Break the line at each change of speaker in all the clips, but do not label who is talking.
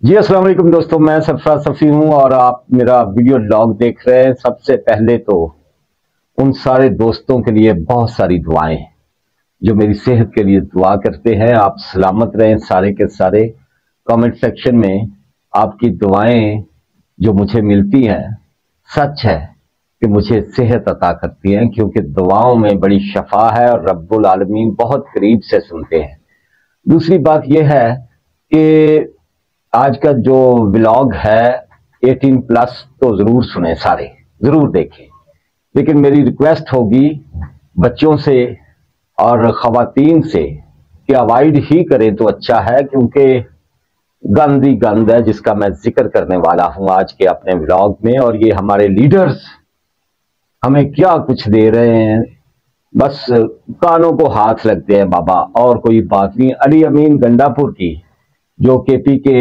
जी अस्सलाम वालेकुम दोस्तों, मैं सरफराज सफ़ी हूँ और आप मेरा वीडियो लॉग देख रहे हैं। सबसे पहले तो उन सारे दोस्तों के लिए बहुत सारी दुआएं जो मेरी सेहत के लिए दुआ करते हैं। आप सलामत रहें सारे के सारे। कमेंट सेक्शन में आपकी दुआएं जो मुझे मिलती हैं, सच है कि मुझे सेहत अता करती हैं, क्योंकि दुआओं में बड़ी शफा है और रब्बुल आलमीन बहुत करीब से सुनते हैं। दूसरी बात यह है कि आज का जो व्लॉग है 18 प्लस तो जरूर सुने, सारे जरूर देखें, लेकिन मेरी रिक्वेस्ट होगी बच्चों से और खवातीन से कि अवॉइड ही करें तो अच्छा है, क्योंकि गंद ही गंद है जिसका मैं जिक्र करने वाला हूं आज के अपने व्लॉग में। और ये हमारे लीडर्स हमें क्या कुछ दे रहे हैं, बस कानों को हाथ लगते हैं बाबा, और कोई बात नहीं। अली अमीन गंडापुर की जो केपी के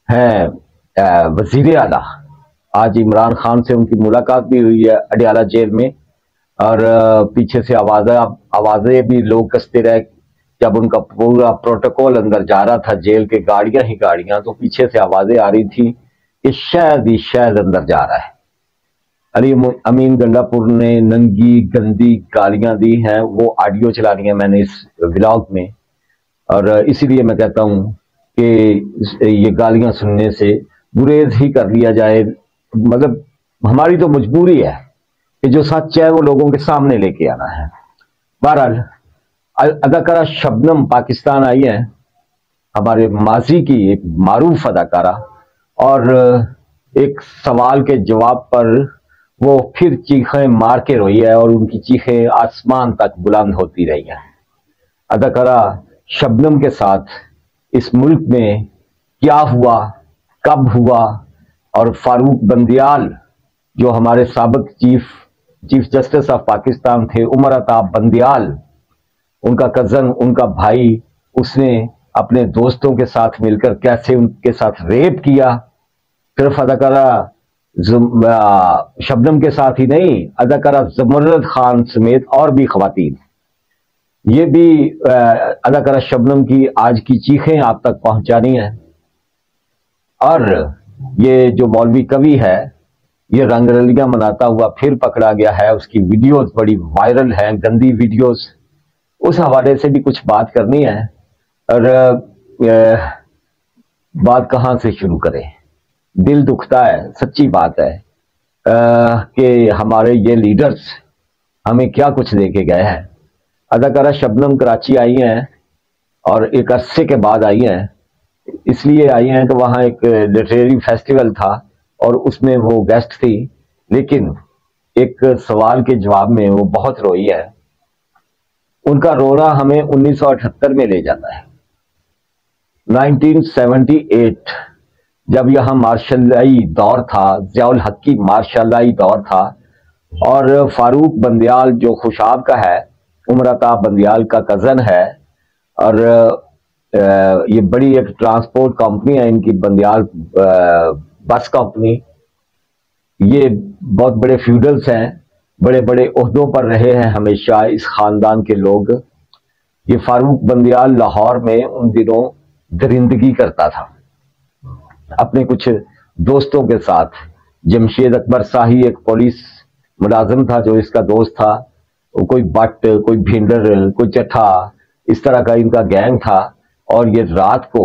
हैं वजीर आला, आज इमरान खान से उनकी मुलाकात भी हुई है अडियाला जेल में, और पीछे से आवाजें भी लोग कसते रहे। जब उनका पूरा प्रोटोकॉल अंदर जा रहा था जेल के, गाड़ियां ही गाड़ियां, तो पीछे से आवाजें आ रही थी कि शायद ही शायद अंदर जा रहा है। अली अमीन गंडापुर ने नंगी गंदी गालियां दी हैं, वो ऑडियो चला रही है मैंने इस व्लॉग में, और इसीलिए मैं कहता हूं कि ये गालियां सुनने से गुरेज ही कर लिया जाए। मतलब हमारी तो मजबूरी है कि जो सच है वो लोगों के सामने लेके आना है। बहरहाल, अदाकारा शबनम पाकिस्तान आई है, हमारे माजी की एक मारूफ अदाकारा, और एक सवाल के जवाब पर वो फिर चीखें मार के रोई है और उनकी चीखें आसमान तक बुलंद होती रही है। अदाकारा शबनम के साथ इस मुल्क में क्या हुआ, कब हुआ, और फारूक बंदियाल जो हमारे साबिक चीफ जस्टिस ऑफ पाकिस्तान थे, उमर अताब बंदियाल, उनका कजन, उनका भाई, उसने अपने दोस्तों के साथ मिलकर कैसे उनके साथ रेप किया। सिर्फ अदाकारा शबनम के साथ ही नहीं, अदाकारा जमर्रद खान समेत और भी खवातीन। ये भी अदाकारा शबनम की आज की चीखें आप तक पहुंचानी है। और ये जो मौलवी कवि है, ये रंगरलियां मनाता हुआ फिर पकड़ा गया है, उसकी वीडियोस बड़ी वायरल हैं, गंदी वीडियोस। उस हवाले से भी कुछ बात करनी है। और बात कहां से शुरू करें, दिल दुखता है, सच्ची बात है कि हमारे ये लीडर्स हमें क्या कुछ देके गए हैं। अदाकारा शबनम कराची आई हैं और एक अरसे के बाद आई हैं, इसलिए आई हैं कि वहाँ एक लिटरेरी फेस्टिवल था और उसमें वो गेस्ट थी, लेकिन एक सवाल के जवाब में वो बहुत रोई है। उनका रोना हमें 1978 में ले जाता है, 1978, जब यहाँ मार्शलाई दौर था, ज़ियाउल हक की मार्शलाई दौर था, और फारूक बंदियाल जो खुशाब का है, उमर अताब बंदियाल का कजन है, और ये बड़ी एक ट्रांसपोर्ट कंपनी है इनकी, बंदियाल बस कंपनी। ये बहुत बड़े फ्यूडल्स हैं, बड़े बड़े ओहदों पर रहे हैं हमेशा इस खानदान के लोग। ये फारूक बंदियाल लाहौर में उन दिनों दरिंदगी करता था अपने कुछ दोस्तों के साथ। जमशेद अकबर शाही एक पुलिस मुलाजिम था जो इसका दोस्त था, कोई बट, कोई भिंडर, कोई चट्ठा, इस तरह का इनका गैंग था। और ये रात को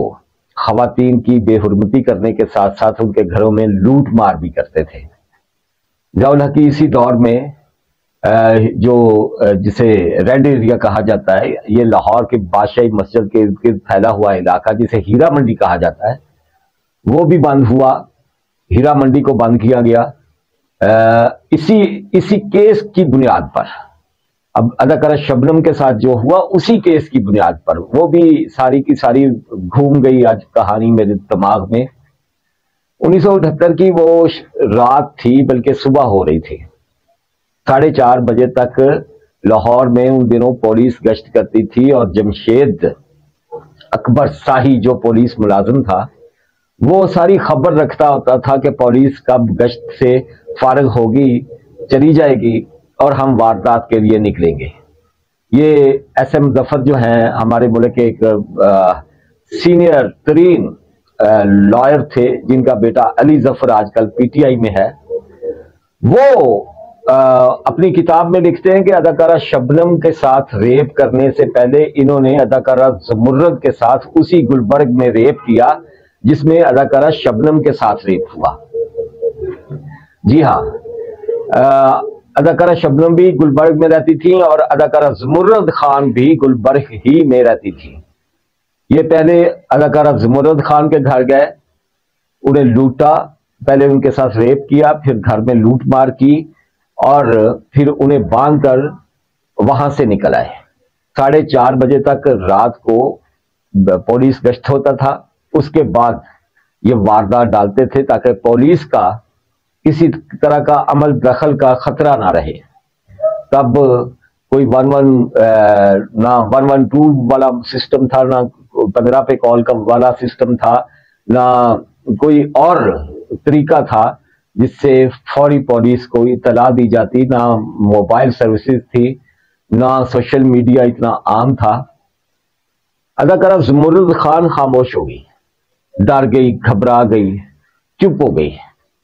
खवातीन की बेहुरमती करने के साथ साथ उनके घरों में लूट मार भी करते थे। ज़ियाउल हक की इसी दौर में जो जिसे रेड एरिया कहा जाता है, ये लाहौर के बादशाही मस्जिद के इर्द गिर्द फैला हुआ इलाका जिसे हीरा मंडी कहा जाता है, वो भी बंद हुआ। हीरा मंडी को बंद किया गया इसी केस की बुनियाद पर। अब अदाकारा शबनम के साथ जो हुआ उसी केस की बुनियाद पर, वो भी सारी की सारी घूम गई आज कहानी मेरे दिमाग में। 1978 की वो रात थी, बल्कि सुबह हो रही थी, 4:30 बजे तक लाहौर में उन दिनों पुलिस गश्त करती थी, और जमशेद अकबर शाही जो पुलिस मुलाजिम था, वो सारी खबर रखता होता था कि पुलिस कब गश्त से फारिग होगी, चली जाएगी और हम वारदात के लिए निकलेंगे। ये एसएम जफर जो हैं हमारे मुल्क के एक सीनियर तरीन लॉयर थे जिनका बेटा अली जफर आजकल पीटीआई में है, वो अपनी किताब में लिखते हैं कि अदाकारा शबनम के साथ रेप करने से पहले इन्होंने अदाकारा ज़मुर्रद के साथ उसी गुलबर्ग में रेप किया जिसमें अदाकारा शबनम के साथ रेप हुआ। जी हाँ, अदाकारा शबनम भी गुलबर्ग में रहती थी और अदाकारा ज़मुर्रद खान भी गुलबर्ग ही में रहती थी। ये पहले अदाकारा ज़मुर्रद खान के घर गए, उन्हें लूटा, पहले उनके साथ रेप किया, फिर घर में लूट मार की और फिर उन्हें बांधकर वहां से निकल आए। 4:30 बजे तक रात को पुलिस गश्त होता था। उसके बाद ये वारदात डालते थे ताकि पुलिस का किसी तरह का अमल दखल का खतरा ना रहे। तब कोई 112 वाला सिस्टम था, ना 15 पे कॉल का वाला सिस्टम था, ना कोई और तरीका था जिससे फौरी पुलिस को इतला दी जाती, ना मोबाइल सर्विसेज थी, ना सोशल मीडिया इतना आम था। अदाकारा ज़मुर्रद खान खामोश हो गई, डर गई, घबरा गई, चुप हो गई।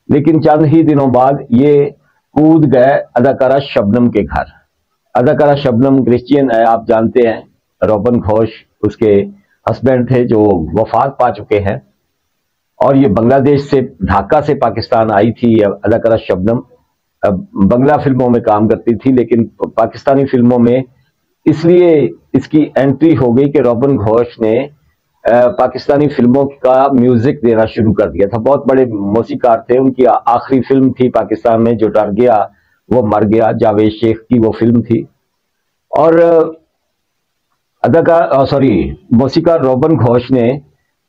लेकिन चंद ही दिनों बाद ये कूद गए अदाकारा शबनम के घर। अदाकारा शबनम क्रिश्चियन है, आप जानते हैं। रोबन घोष उसके हस्बैंड थे जो वफात पा चुके हैं, और ये बांग्लादेश से, ढाका से पाकिस्तान आई थी। अदाकारा शबनम बांग्ला फिल्मों में काम करती थी, लेकिन पाकिस्तानी फिल्मों में इसलिए इसकी एंट्री हो गई कि रोबन घोष ने पाकिस्तानी फिल्मों का म्यूजिक देना शुरू कर दिया था। बहुत बड़े मौसीकार थे। उनकी आखिरी फिल्म थी पाकिस्तान में, जो डर गया वो मर गया, जावेद शेख की वो फिल्म थी। और मौसीकार रोबन घोष ने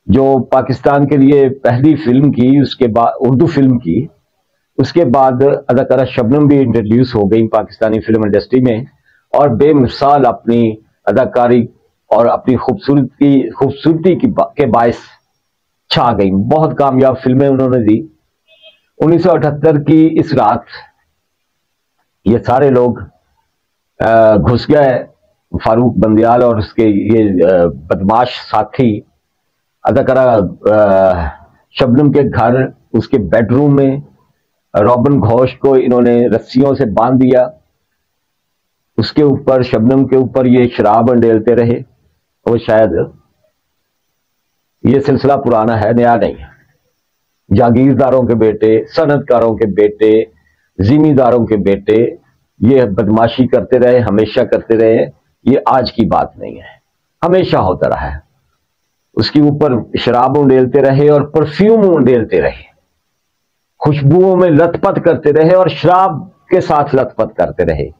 जो पाकिस्तान के लिए पहली फिल्म की, उसके बाद उर्दू फिल्म की, उसके बाद अदाकारा शबनम भी इंट्रोड्यूस हो गई पाकिस्तानी फिल्म इंडस्ट्री में, और बेमिसाल अपनी अदाकारी और अपनी खूबसूरती के बायस छा गई। बहुत कामयाब फिल्में उन्होंने दी। 1978 की इस रात ये सारे लोग घुस गए, फारूक बंदियाल और उसके ये बदमाश साथी अदाकारा शबनम के घर, उसके बेडरूम में रोबन घोष को इन्होंने रस्सियों से बांध दिया। उसके ऊपर, शबनम के ऊपर ये शराब अंडेलते रहे। वो शायद ये सिलसिला पुराना है, नया नहीं है। जागीरदारों के बेटे, सनतकारों के बेटे, जिमीदारों के बेटे ये बदमाशी करते रहे, हमेशा करते रहे। ये आज की बात नहीं है, हमेशा होता रहा है। उसके ऊपर शराब उंडेलते रहे और परफ्यूम उंडेलते रहे, खुशबुओं में लथपथ करते रहे और शराब के साथ लथपथ करते रहे,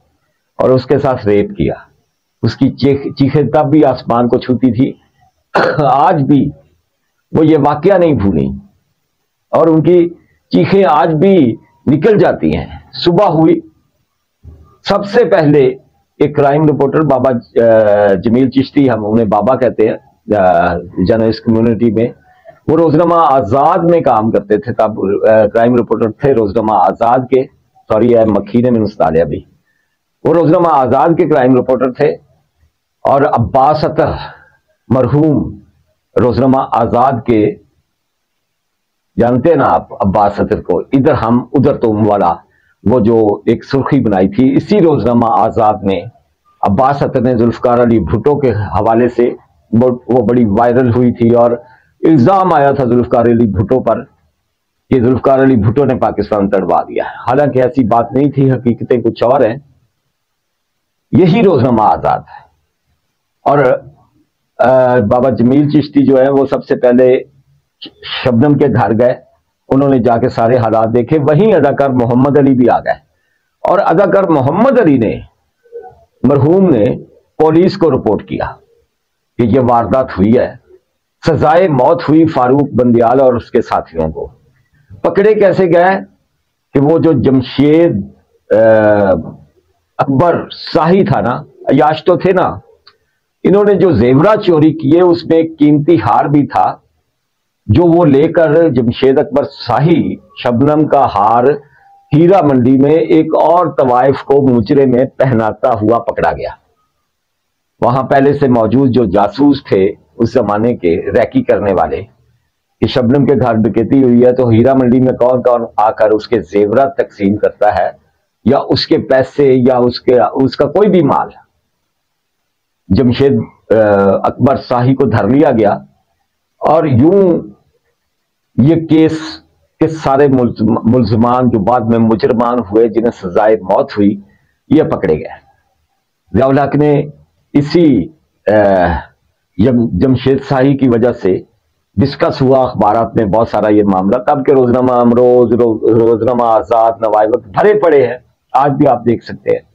और उसके साथ रेप किया। उसकी चीखें तब भी आसमान को छूती थी। आज भी वो ये वाकया नहीं भूली, और उनकी चीखें आज भी निकल जाती हैं। सुबह हुई, सबसे पहले एक क्राइम रिपोर्टर बाबा जमील चिश्ती, हम उन्हें बाबा कहते हैं जर्नलिस्ट कम्युनिटी में, वो रोजनामा आजाद में काम करते थे। तब क्राइम रिपोर्टर थे रोजनामा आजाद के, सॉरी मक्खी ने मैंने लिया भी, वो रोजनामा आजाद के क्राइम रिपोर्टर थे। और अब्बास अतर, मरहूम रोजनामा आजाद के, जानते हैं ना आप अब्बास अतर को, इधर हम उधर तुम वाला, वो जो एक सुर्खी बनाई थी इसी रोजनामा आजाद में, अब्बास अतर ने जुल्फकार अली भुट्टो के हवाले से वो बड़ी वायरल हुई थी, और इल्जाम आया था जुल्फकार अली भुट्टो पर कि जुल्फकार अली भुट्टो ने पाकिस्तान तड़वा दिया। हालांकि ऐसी बात नहीं थी, हकीकतें कुछ और हैं। यही रोजनामा आजाद है। और बाबा जमील चिश्ती जो है वो सबसे पहले शबनम के घर गए, उन्होंने जाके सारे हालात देखे। वहीं अदाकार मोहम्मद अली भी आ गए, और अदाकार मोहम्मद अली ने, मरहूम ने, पुलिस को रिपोर्ट किया कि यह वारदात हुई है। सजाए मौत हुई फारूक बंदियाल और उसके साथियों को। पकड़े कैसे गए कि वो जो जमशेद अकबर शाही था ना, अयाश तो थे ना, इन्होंने जो जेवरा चोरी किए उसमें कीमती हार भी था, जो वो लेकर जमशेद अकबर शाही शबनम का हार हीरा मंडी में एक और तवाइफ को मुजरे में पहनाता हुआ पकड़ा गया। वहां पहले से मौजूद जो जासूस थे उस जमाने के, रैकी करने वाले, कि शबनम के घर डकैती हुई है तो हीरा मंडी में कौन कौन आकर उसके जेवरात तकसीम करता है, या उसके पैसे या उसका कोई भी माल। जमशेद अकबर शाही को धर लिया गया और यूं ये केस के सारे मुल्जमान जो बाद में मुजरमान हुए, जिन्हें सजाए मौत हुई, ये पकड़े गए। ज़ियाउल हक ने इसी जमशेद शाही की वजह से डिस्कस हुआ अखबारात में बहुत सारा ये मामला। तब के रोजनामा अमरोज, रोजनामा आजाद, नवाए वक्त भरे पड़े हैं, आज भी आप देख सकते हैं।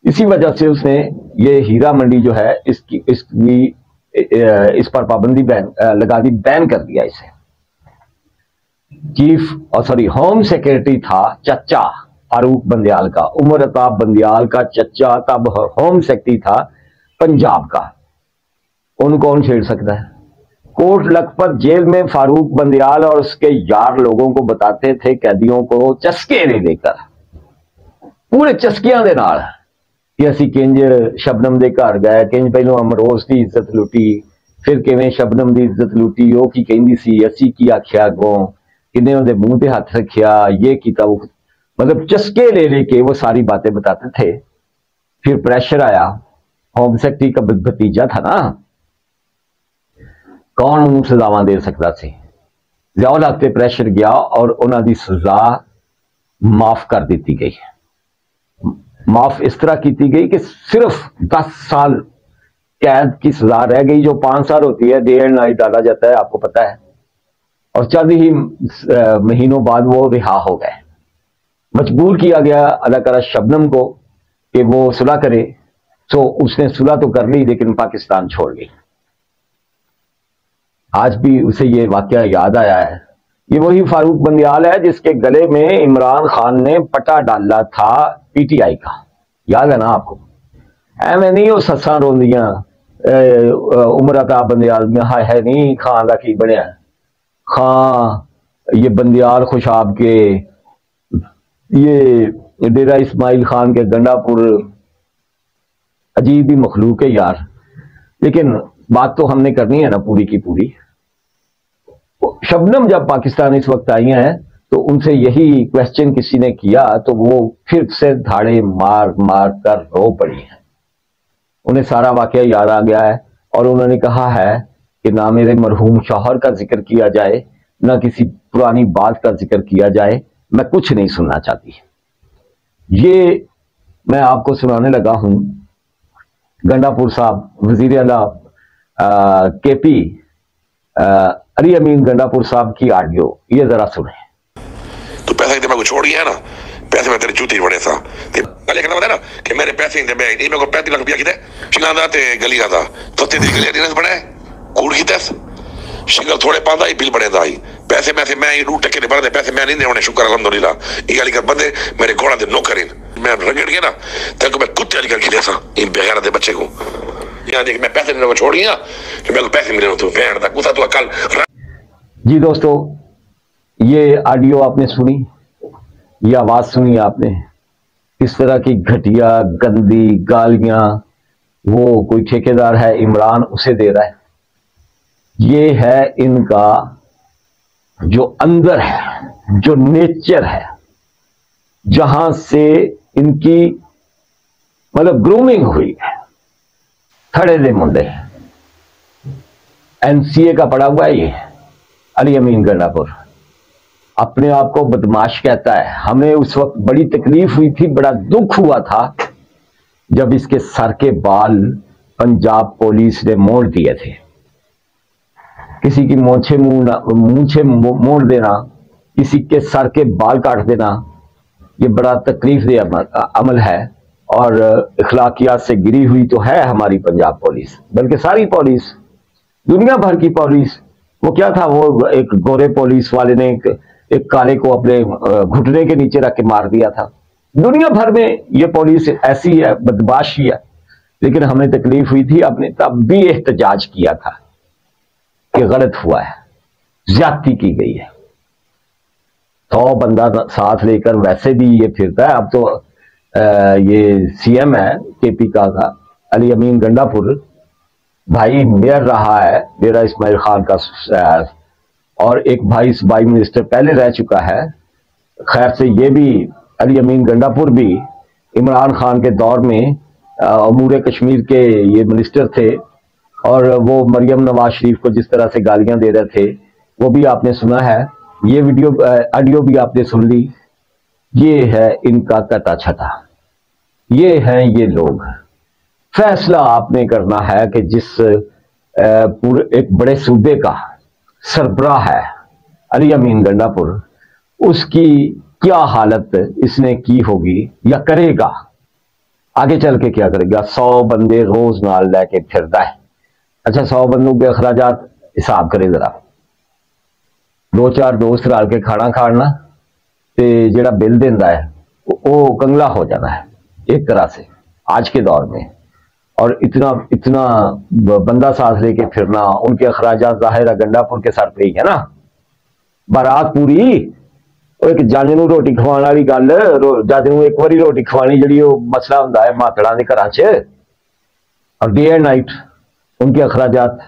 इसी वजह से उसने ये हीरा मंडी जो है इस पर पाबंदी लगा दी, बैन कर दिया इसे। होम सेक्रेटरी था चचा फारूक बंदयाल का, उमर अताब बंदयाल का चचा तब होम सेक्रेटरी था पंजाब का। उनको कौन छेड़ सकता है? कोट लखपत जेल में फारूक बंदयाल और उसके यार लोगों को बताते थे, कैदियों को चस्के ले लेकर, पूरे चस्कियां दे नाल कि असी किंज शबनम दे घर गए, किंज पहलों अमरोज की इज्जत लुटी, फिर किवें शबनम की इज्जत लुटी, वो की कहंदी सी, असी की आख्या अगों, किन्ने उहदे मुंह ते हाथ रखिया, ये कीता वो, मतलब चस्के ले लेके वो सारी बातें बताते थे। फिर प्रेशर आया, होम सेक्रेटरी का भतीजा था ना, कौन उन्हें सजावां दे सकता सी? ज़ियाउल हक ते प्रेशर गया और उन्होंने सजा माफ कर दी गई। माफ इस तरह की गई कि सिर्फ 10 साल कैद की सजा रह गई, जो 5 साल होती है, डे एंड नाइट डाला जाता है, आपको पता है। और चंद ही महीनों बाद वो रिहा हो गए। मजबूर किया गया अदाकारा शबनम को कि वो सुलह करे, तो उसने सुलह तो कर ली लेकिन पाकिस्तान छोड़ गई। आज भी उसे ये वाकया याद आया है। ये वही फारूक बंदयाल है जिसके गले में इमरान खान ने पटा डाला था पीटीआई का, याद है ना आपको? एवं नहीं वो सस्सां रोंदियां उमर अताब बंदयाल में, हाय है नहीं खान का की बनया, खां ये बंदयाल खुशाब के, ये डेरा इस्माइल खान के गंडापुर, अजीब ही मखलूक है यार। लेकिन बात तो हमने करनी है ना पूरी की पूरी। शबनम जब पाकिस्तान इस वक्त आई हैं तो उनसे यही क्वेश्चन किसी ने किया तो वो फिर से धाड़े मार मार कर रो पड़ी हैं। उन्हें सारा वाकया याद आ गया है और उन्होंने कहा है कि ना मेरे मरहूम शौहर का जिक्र किया जाए, ना किसी पुरानी बात का जिक्र किया जाए, मैं कुछ नहीं सुनना चाहती। ये मैं आपको सुनाने लगा हूं गंडापुर साहब वजीर आला केपी अली अमीन गंडापुर साहब की ऑडियो, ये जरा सुने।
तो पैसा इतने मैं छोड़ गया ना, पैसे में तेरी जूती बड़े था गले कहना बता ना कि मेरे पैसे इंदे मैं नहीं, मेरे को 35 लाख रुपया किते शिंगा ते गली का था तो तेरी गली दिन बड़ा है कूड़ की तस शिंगल थोड़े पांदा ही बिल बड़े दाई पैसे मैं रूट टके ने बड़े पैसे मैं नहीं देने, शुक्र अल्हम्दुलिल्लाह। ये गली कर बंदे मेरे घोड़ा दे नौकर मैं रगड़ गया ना, तेरे को मैं कुत्ते वाली गल सा इन बेगाना दे बच्चे को यहाँ देख मैं पैसे देने को छोड़ गया कि मेरे को पैसे मिले तू भेड़ तक कुत्ता तू कल।
जी दोस्तों, ये ऑडियो आपने सुनी, ये आवाज सुनी आपने, किस तरह की घटिया गंदी गालियां वो कोई ठेकेदार है इमरान उसे दे रहा है। ये है इनका जो अंदर है, जो नेचर है, जहां से इनकी मतलब ग्रूमिंग हुई है। खड़े दे मुंडे एनसीए का पड़ा हुआ है ये अली अमीन गंडापुर, अपने आप को बदमाश कहता है। हमें उस वक्त बड़ी तकलीफ हुई थी, बड़ा दुख हुआ था जब इसके सर के बाल पंजाब पुलिस ने मोड़ दिए थे। किसी की मूंछे मोड़ देना, किसी के सर के बाल काट देना, ये बड़ा तकलीफ दे अमल है और इखलाकियात से गिरी हुई तो है हमारी पंजाब पुलिस, बल्कि सारी पुलिस, दुनिया भर की पुलिस। वो क्या था, वो एक गोरे पुलिस वाले ने एक काले को अपने घुटने के नीचे रख के मार दिया था। दुनिया भर में ये पुलिस ऐसी है, बदमाशी है। लेकिन हमें तकलीफ हुई थी, आपने तब भी एहतजाज किया था कि गलत हुआ है, ज्यादती की गई है। 100 बंदा साथ लेकर वैसे भी ये फिरता है। अब तो ये सीएम है केपी का अली अमीन गंडापुर, भाई मेयर रहा है डेरा इस्माइल खान का और एक वाइस मिनिस्टर पहले रह चुका है। खैर से ये भी अली अमीन गंडापुर भी इमरान खान के दौर में अमूर कश्मीर के ये मिनिस्टर थे, और वो मरियम नवाज शरीफ को जिस तरह से गालियां दे रहे थे वो भी आपने सुना है। ये वीडियो ऑडियो भी आपने सुन ली। ये है इनका कटा छटा, ये हैं ये लोग। फैसला आपने करना है कि जिस पूरे एक बड़े सूबे का सरबराह है अली अमीन गंडापुर, उसकी क्या हालत इसने की होगी या करेगा, आगे चल के क्या करेगा। 100 बंदे रोज नाल लैके फिरदा है। अच्छा, 100 बंदों के अखराजात हिसाब करे जरा। 2-4 दोस्त रल के खाना खाना ते जेड़ा बिल देंदा है वो कंगला हो जाना है एक तरह से आज के दौर में। और इतना इतना बंदा साथ लेके फिरना, उनके अखराजात जाहिर गंडापुर के सर पे ही है ना। बारात पूरी एक जज नूं रोटी खवाने वाली गल, जज नूं एक बारी रोटी खवानी जी मसला हुंदा है मातड़ा के घर च, और डे एंड नाइट उनके अखराजात।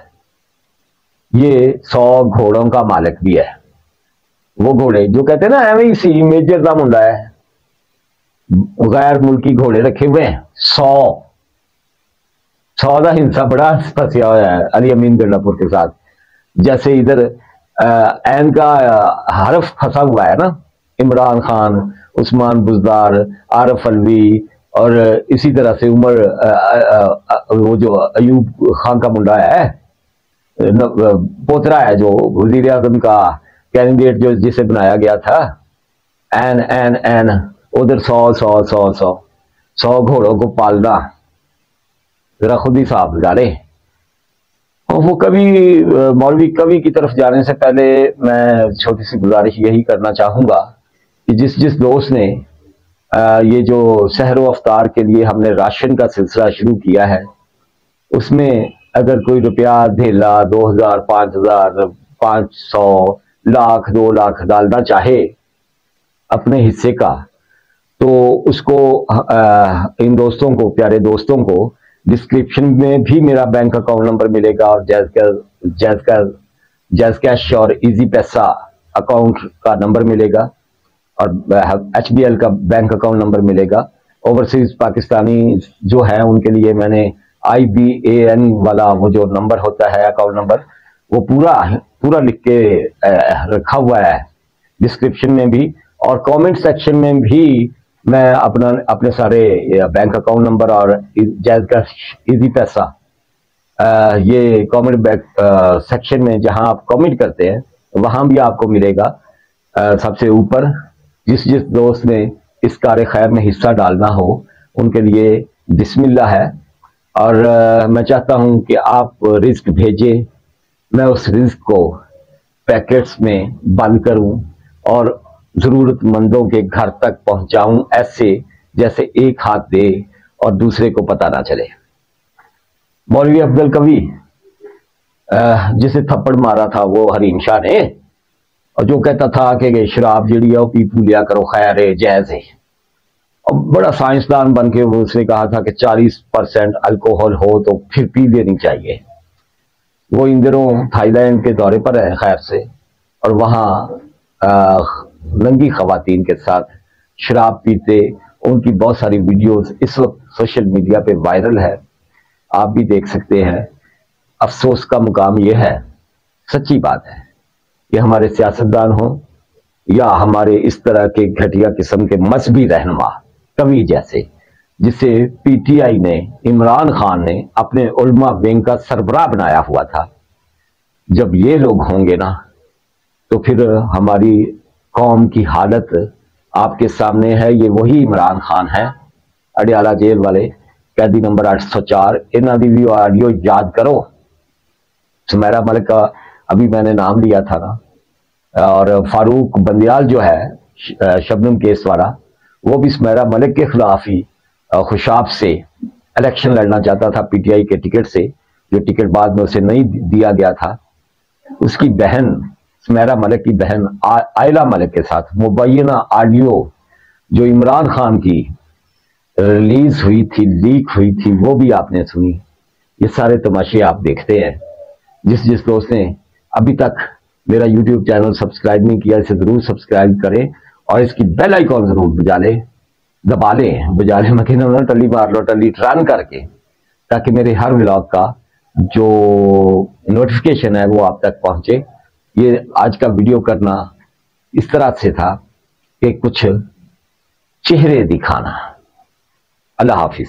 ये 100 घोड़ों का मालिक भी है। वो घोड़े जो कहते हैं ना, एवं ही सी मेजर का मुंडा है, गैर मुल्की घोड़े रखे हुए हैं 100 का हिंसा बड़ा फंसिया हुआ है अली अमीन गंडापुर के साथ। जैसे इधर एन का हरफ फंसा हुआ है ना, इमरान खान, उस्मान बुजदार, आरफ अलवी, और इसी तरह से उमर वो जो अयूब खान का मुंडा है, पोतरा है जो वजीर आजम का कैंडिडेट जो जिसे बनाया गया था, एन एन एन उधर 100 घोड़ों को पालना, जरा खुद ही साफ गाड़े। और वो कभी मौलवी कवि की तरफ जाने से पहले मैं छोटी सी गुजारिश यही करना चाहूँगा कि जिस दोस्त ने ये जो सहर अफ्तार के लिए हमने राशन का सिलसिला शुरू किया है, उसमें अगर कोई रुपया धेला 2000, 5000, 500, लाख, 2 लाख डालना चाहे अपने हिस्से का, तो उसको इन दोस्तों को, प्यारे दोस्तों को, डिस्क्रिप्शन में भी मेरा बैंक अकाउंट नंबर मिलेगा और जैज़ कैश और इजी पैसा अकाउंट का नंबर मिलेगा, और HBL का बैंक अकाउंट नंबर मिलेगा। ओवरसीज पाकिस्तानी जो है उनके लिए मैंने IBAN वाला वो जो नंबर होता है अकाउंट नंबर, वो पूरा लिख के रखा हुआ है डिस्क्रिप्शन में भी, और कमेंट सेक्शन में भी मैं अपने सारे बैंक अकाउंट नंबर और जैज़ कैश इजी पैसा ये कमेंट सेक्शन में जहां आप कमेंट करते हैं वहां भी आपको मिलेगा सबसे ऊपर। जिस दोस्त ने इस कार्य खैर में हिस्सा डालना हो उनके लिए बिस्मिल्लाह है। और मैं चाहता हूं कि आप रिस्क भेजें, मैं उस रिस्क को पैकेट्स में बंद करूं और जरूरतमंदों के घर तक पहुंचाऊं, ऐसे जैसे एक हाथ दे और दूसरे को पता ना चले। मौलवी अफजल कवि जिसे थप्पड़ मारा था वो हरीम शाह ने, और जो कहता था कि शराब जी है पी पू लिया करो, खैर है, जायज है, और बड़ा साइंसदान बन के उसने कहा था कि 40% अल्कोहल हो तो फिर पी लेनी चाहिए। वो इन दिनों थाईलैंड के दौरे पर है खैर से, और वहाँ नंगी खवातीन के साथ शराब पीते, उनकी बहुत सारी वीडियोस इस वक्त सोशल मीडिया पे वायरल है, आप भी देख सकते हैं। अफसोस का मुकाम यह है, सच्ची बात है, कि हमारे सियासतदान हो या हमारे इस तरह के घटिया किस्म के मजहबी रहनुमा कवि जैसे, जिसे PTI ने, इमरान खान ने अपने उलमा विंग का सरबराह बनाया हुआ था, जब ये लोग होंगे ना तो फिर हमारी कौम की हालत आपके सामने है। ये वही इमरान खान है, अडियाला जेल वाले, कैदी नंबर 804। इन्हों की भी ऑडियो याद करो। सुमेरा मलिक का अभी मैंने नाम लिया था ना, और फारूक बंदियाल जो है शबनम केस वाला, वो भी सुमेरा मलिक के खिलाफ ही खुशाब से इलेक्शन लड़ना चाहता था PTI के टिकट से, जो टिकट बाद में उसे नहीं दिया गया था। उसकी बहन, सुमेरा मलिक की बहन आयला मलिक के साथ मुबैना ऑडियो जो इमरान खान की रिलीज हुई थी, लीक हुई थी, वो भी आपने सुनी। ये सारे तमाशे आप देखते हैं। जिस दोस्त ने अभी तक मेरा यूट्यूब चैनल सब्सक्राइब नहीं किया, इसे जरूर सब्सक्राइब करें और इसकी बेल आइकॉन जरूर दबा लें, बजा लें मतलब टल्ली मार लो, टल्ली रन करके, ताकि मेरे हर व्लॉग का जो नोटिफिकेशन है वो आप तक पहुंचे। ये आज का वीडियो करना इस तरह से था कि कुछ चेहरे दिखाना। अल्लाह हाफिज।